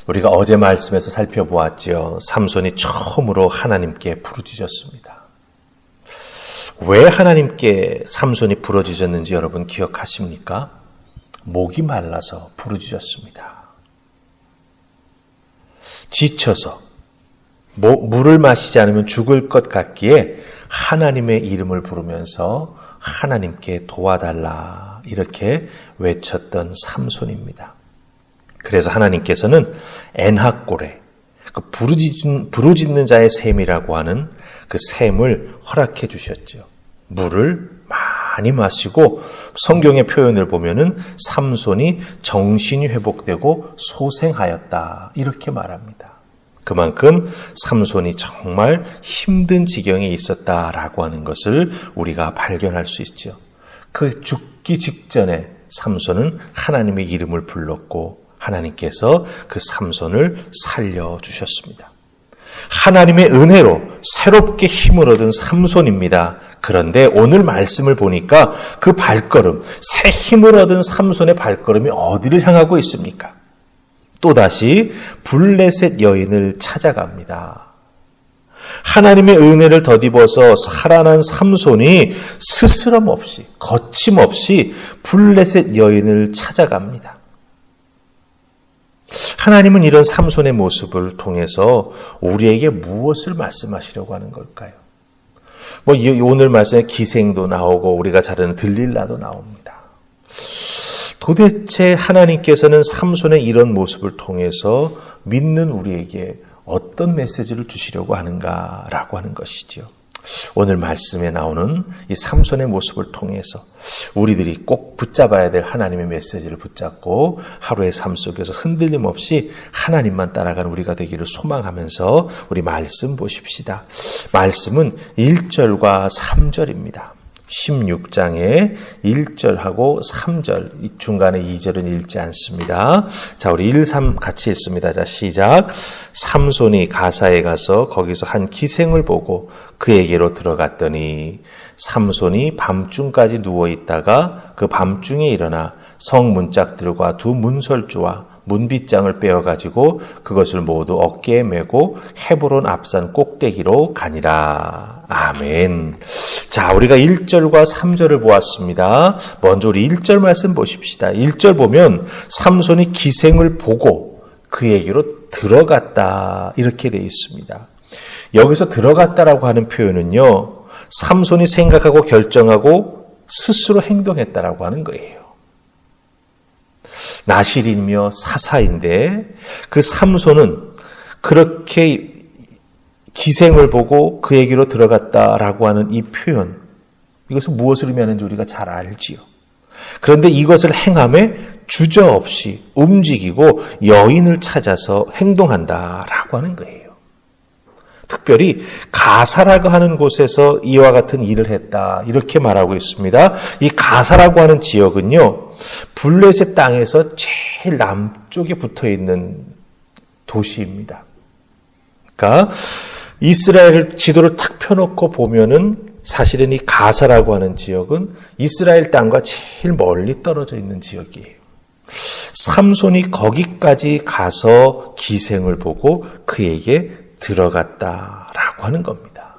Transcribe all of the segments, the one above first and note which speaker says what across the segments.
Speaker 1: 우리가 어제 말씀에서 살펴보았죠. 삼손이 처음으로 하나님께 부르짖었습니다. 왜 하나님께 삼손이 부르짖었는지 여러분 기억하십니까? 목이 말라서 부르짖었습니다. 지쳐서 물을 마시지 않으면 죽을 것 같기에 하나님의 이름을 부르면서 하나님께 도와달라 이렇게 외쳤던 삼손입니다. 그래서 하나님께서는 엔하골에 그 부르짖는 자의 셈이라고 하는 그 셈을 허락해 주셨죠. 물을 많이 마시고 성경의 표현을 보면은 삼손이 정신이 회복되고 소생하였다 이렇게 말합니다. 그만큼 삼손이 정말 힘든 지경에 있었다라고 하는 것을 우리가 발견할 수 있죠. 그 죽기 직전에 삼손은 하나님의 이름을 불렀고 하나님께서 그 삼손을 살려주셨습니다. 하나님의 은혜로 새롭게 힘을 얻은 삼손입니다. 그런데 오늘 말씀을 보니까 그 발걸음, 새 힘을 얻은 삼손의 발걸음이 어디를 향하고 있습니까? 또다시 블레셋 여인을 찾아갑니다. 하나님의 은혜를 덧입어서 살아난 삼손이 스스럼 없이, 거침없이 블레셋 여인을 찾아갑니다. 하나님은 이런 삼손의 모습을 통해서 우리에게 무엇을 말씀하시려고 하는 걸까요? 오늘 말씀에 기생도 나오고 우리가 잘 아는 들릴라도 나옵니다. 도대체 하나님께서는 삼손의 이런 모습을 통해서 믿는 우리에게 어떤 메시지를 주시려고 하는가라고 하는 것이죠. 오늘 말씀에 나오는 이 삼손의 모습을 통해서 우리들이 꼭 붙잡아야 될 하나님의 메시지를 붙잡고 하루의 삶 속에서 흔들림 없이 하나님만 따라가는 우리가 되기를 소망하면서 우리 말씀 보십시다. 말씀은 1절과 3절입니다. 16장에 1절하고 3절, 이 중간에 2절은 읽지 않습니다. 자, 우리 1, 3 같이 읽습니다. 자, 시작. 삼손이 가사에 가서 거기서 한 기생을 보고 그에게로 들어갔더니 삼손이 밤중까지 누워있다가 그 밤중에 일어나 성 문짝들과 두 문설주와 문빗장을 빼어가지고 그것을 모두 어깨에 메고 헤브론 앞산 꼭대기로 가니라. 아멘. 자, 우리가 1절과 3절을 보았습니다. 먼저 우리 1절 말씀 보십시다. 1절 보면 삼손이 기생을 보고 그에게로 들어갔다 이렇게 되어 있습니다. 여기서 들어갔다라고 하는 표현은요, 삼손이 생각하고 결정하고 스스로 행동했다라고 하는 거예요. 나실이며 사사인데 그 삼손은 그렇게 기생을 보고 그에게로 들어갔다라고 하는 이 표현, 이것은 무엇을 의미하는지 우리가 잘 알지요. 그런데 이것을 행함에 주저없이 움직이고 여인을 찾아서 행동한다라고 하는 거예요. 특별히 가사라고 하는 곳에서 이와 같은 일을 했다 이렇게 말하고 있습니다. 이 가사라고 하는 지역은요, 블레셋 땅에서 제일 남쪽에 붙어있는 도시입니다. 그러니까 이스라엘 지도를 탁 펴놓고 보면은 사실은 이 가사라고 하는 지역은 이스라엘 땅과 제일 멀리 떨어져 있는 지역이에요. 삼손이 거기까지 가서 기생을 보고 그에게 들어갔다라고 하는 겁니다.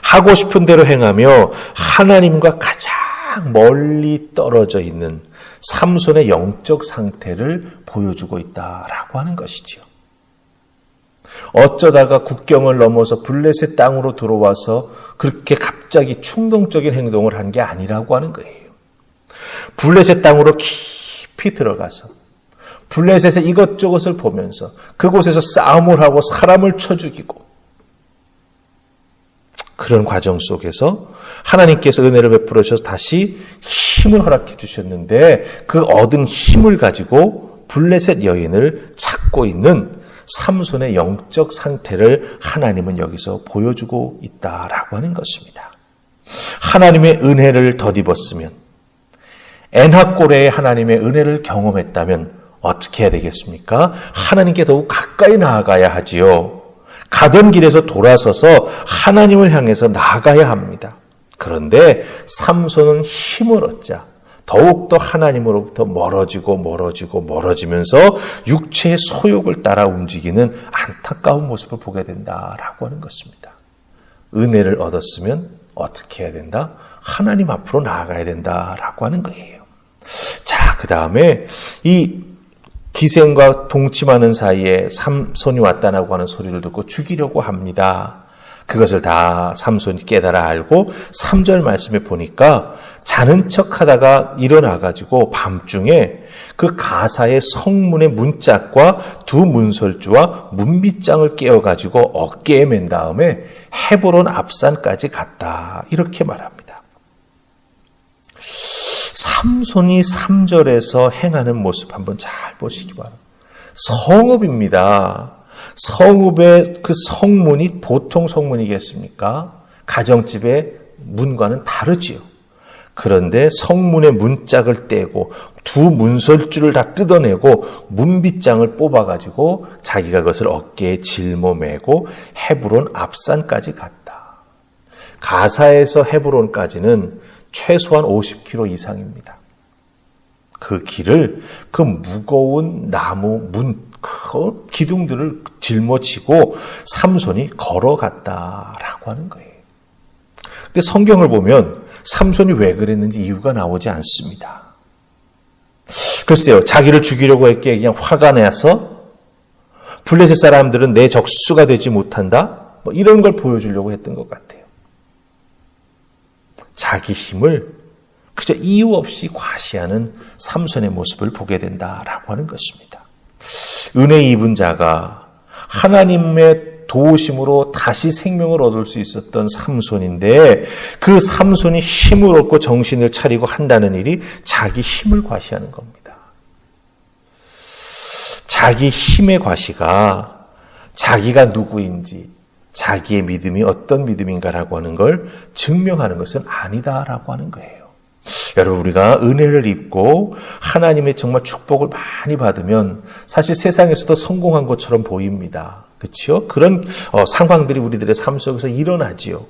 Speaker 1: 하고 싶은 대로 행하며 하나님과 가장 멀리 떨어져 있는 삼손의 영적 상태를 보여주고 있다라고 하는 것이죠. 어쩌다가 국경을 넘어서 블레셋 땅으로 들어와서 그렇게 갑자기 충동적인 행동을 한 게 아니라고 하는 거예요. 블레셋 땅으로 깊이 들어가서 블레셋의 이것저것을 보면서 그곳에서 싸움을 하고 사람을 쳐 죽이고 그런 과정 속에서 하나님께서 은혜를 베풀어 주셔서 다시 힘을 허락해 주셨는데 그 얻은 힘을 가지고 블레셋 여인을 찾고 있는 삼손의 영적 상태를 하나님은 여기서 보여주고 있다라고 하는 것입니다. 하나님의 은혜를 덧입었으면, 엔하골에 하나님의 은혜를 경험했다면 어떻게 해야 되겠습니까? 하나님께 더욱 가까이 나아가야 하지요. 가던 길에서 돌아서서 하나님을 향해서 나아가야 합니다. 그런데 삼손은 힘을 얻자 더욱더 하나님으로부터 멀어지면서 육체의 소욕을 따라 움직이는 안타까운 모습을 보게 된다라고 하는 것입니다. 은혜를 얻었으면 어떻게 해야 된다? 하나님 앞으로 나아가야 된다라고 하는 거예요. 자, 그 다음에 이 기생과 동침하는 사이에 삼손이 왔다라고 하는 소리를 듣고 죽이려고 합니다. 그것을 다 삼손이 깨달아 알고 3절 말씀에 보니까 자는 척하다가 일어나가지고 밤중에 그 가사의 성문의 문짝과 두 문설주와 문빗장을 깨어가지고 어깨에 맨 다음에 헤브론 앞산까지 갔다. 이렇게 말합니다. 삼손이 3절에서 행하는 모습 한번 잘 보시기 바랍니다. 성읍입니다. 성읍의 그 성문이 보통 성문이겠습니까? 가정집의 문과는 다르지요. 그런데 성문의 문짝을 떼고 두 문설주를 다 뜯어내고 문빗장을 뽑아가지고 자기가 그것을 어깨에 짊어매고 헤브론 앞산까지 갔다. 가사에서 헤브론까지는 최소한 50km 이상입니다. 그 길을 그 무거운 나무 기둥들을 짊어지고 삼손이 걸어갔다라고 하는 거예요. 근데 성경을 보면 삼손이 왜 그랬는지 이유가 나오지 않습니다. 글쎄요, 자기를 죽이려고 했기에 그냥 화가 나서 블레셋 사람들은 내 적수가 되지 못한다? 이런 걸 보여주려고 했던 것 같아요. 자기 힘을 그저 이유 없이 과시하는 삼손의 모습을 보게 된다라고 하는 것입니다. 은혜 입은 자가 하나님의 도우심으로 다시 생명을 얻을 수 있었던 삼손인데 그 삼손이 힘을 얻고 정신을 차리고 한다는 일이 자기 힘을 과시하는 겁니다. 자기 힘의 과시가 자기가 누구인지 자기의 믿음이 어떤 믿음인가라고 하는 걸 증명하는 것은 아니다라고 하는 거예요. 여러분, 우리가 은혜를 입고 하나님의 정말 축복을 많이 받으면 사실 세상에서도 성공한 것처럼 보입니다. 그렇죠? 그런 상황들이 우리들의 삶 속에서 일어나지요.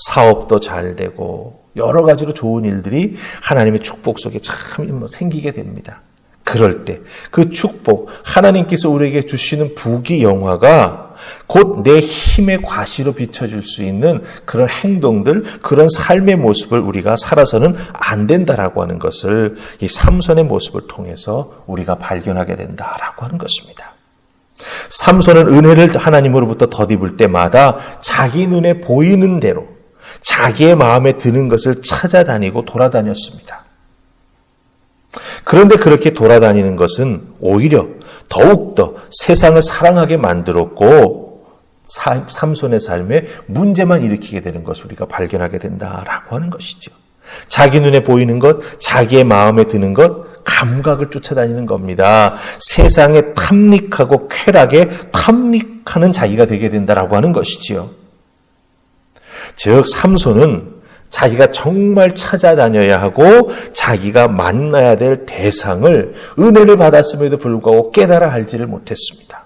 Speaker 1: 사업도 잘 되고 여러 가지로 좋은 일들이 하나님의 축복 속에 참 생기게 됩니다. 그럴 때 그 축복, 하나님께서 우리에게 주시는 부귀 영화가 곧 내 힘의 과시로 비춰질 수 있는 그런 행동들, 그런 삶의 모습을 우리가 살아서는 안 된다라고 하는 것을 이 삼손의 모습을 통해서 우리가 발견하게 된다라고 하는 것입니다. 삼손은 은혜를 하나님으로부터 덧입을 때마다 자기 눈에 보이는 대로 자기의 마음에 드는 것을 찾아다니고 돌아다녔습니다. 그런데 그렇게 돌아다니는 것은 오히려 더욱더 세상을 사랑하게 만들었고 삼손의 삶에 문제만 일으키게 되는 것을 우리가 발견하게 된다라고 하는 것이죠. 자기 눈에 보이는 것, 자기의 마음에 드는 것, 감각을 쫓아다니는 겁니다. 세상에 탐닉하고 쾌락에 탐닉하는 자기가 되게 된다라고 하는 것이지요. 즉 삼손은 자기가 정말 찾아다녀야 하고 자기가 만나야 될 대상을 은혜를 받았음에도 불구하고 깨달아 알지를 못했습니다.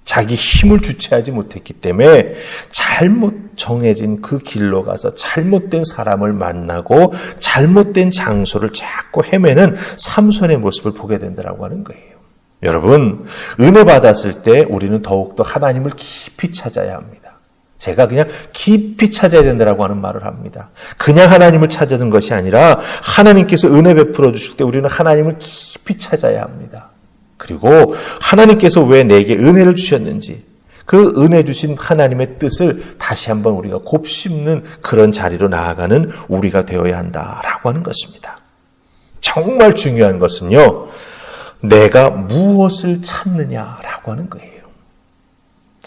Speaker 1: 자기 힘을 주체하지 못했기 때문에 잘못 정해진 그 길로 가서 잘못된 사람을 만나고 잘못된 장소를 자꾸 헤매는 삼손의 모습을 보게 된다고 하는 거예요. 여러분, 은혜 받았을 때 우리는 더욱더 하나님을 깊이 찾아야 합니다. 제가 그냥 깊이 찾아야 된다라고 하는 말을 합니다. 그냥 하나님을 찾는 것이 아니라 하나님께서 은혜 베풀어 주실 때 우리는 하나님을 깊이 찾아야 합니다. 그리고 하나님께서 왜 내게 은혜를 주셨는지 그 은혜 주신 하나님의 뜻을 다시 한번 우리가 곱씹는 그런 자리로 나아가는 우리가 되어야 한다라고 하는 것입니다. 정말 중요한 것은요, 내가 무엇을 찾느냐라고 하는 거예요.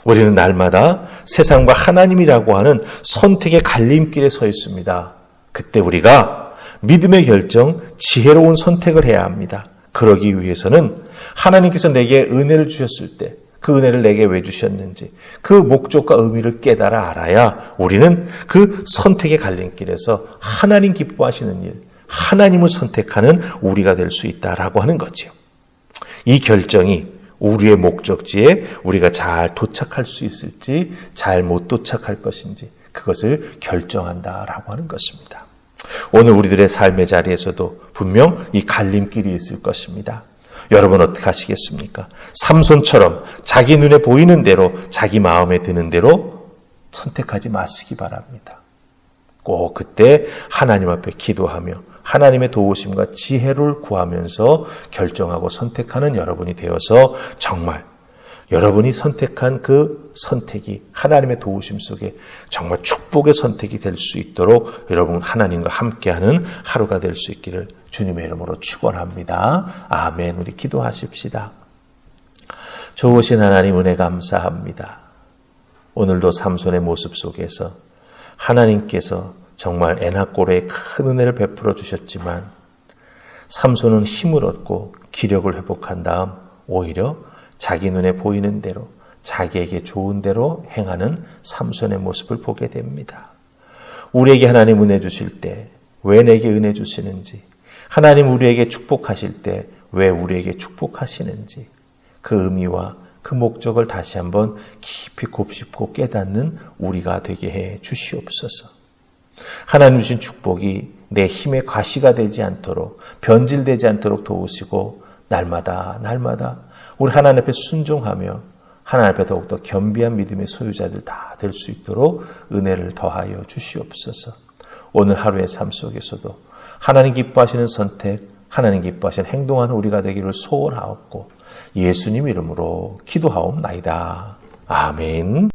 Speaker 1: 우리는 날마다 세상과 하나님이라고 하는 선택의 갈림길에 서 있습니다. 그때 우리가 믿음의 결정, 지혜로운 선택을 해야 합니다. 그러기 위해서는 하나님께서 내게 은혜를 주셨을 때 그 은혜를 내게 왜 주셨는지 그 목적과 의미를 깨달아 알아야 우리는 그 선택의 갈림길에서 하나님 기뻐하시는 일, 하나님을 선택하는 우리가 될 수 있다라고 하는 거죠. 이 결정이 우리의 목적지에 우리가 잘 도착할 수 있을지 잘 못 도착할 것인지 그것을 결정한다라고 하는 것입니다. 오늘 우리들의 삶의 자리에서도 분명 이 갈림길이 있을 것입니다. 여러분 어떻게 하시겠습니까? 삼손처럼 자기 눈에 보이는 대로, 자기 마음에 드는 대로 선택하지 마시기 바랍니다. 꼭 그때 하나님 앞에 기도하며 하나님의 도우심과 지혜를 구하면서 결정하고 선택하는 여러분이 되어서 정말 여러분이 선택한 그 선택이 하나님의 도우심 속에 정말 축복의 선택이 될 수 있도록 여러분 하나님과 함께하는 하루가 될 수 있기를 주님의 이름으로 축원합니다. 아멘. 우리 기도하십시다. 좋으신 하나님 은혜 감사합니다. 오늘도 삼손의 모습 속에서 하나님께서 정말 에나골에 큰 은혜를 베풀어 주셨지만 삼손은 힘을 얻고 기력을 회복한 다음 오히려 자기 눈에 보이는 대로 자기에게 좋은 대로 행하는 삼손의 모습을 보게 됩니다. 우리에게 하나님 은혜 주실 때 왜 내게 은혜 주시는지, 하나님 우리에게 축복하실 때 왜 우리에게 축복하시는지 그 의미와 그 목적을 다시 한번 깊이 곱씹고 깨닫는 우리가 되게 해 주시옵소서. 하나님 주신 축복이 내 힘의 과시가 되지 않도록, 변질되지 않도록 도우시고 날마다 우리 하나님 앞에 순종하며 하나님 앞에 더욱더 겸비한 믿음의 소유자들 다 될 수 있도록 은혜를 더하여 주시옵소서. 오늘 하루의 삶 속에서도 하나님 기뻐하시는 선택, 하나님 기뻐하시는 행동하는 우리가 되기를 소원하옵고 예수님 이름으로 기도하옵나이다. 아멘.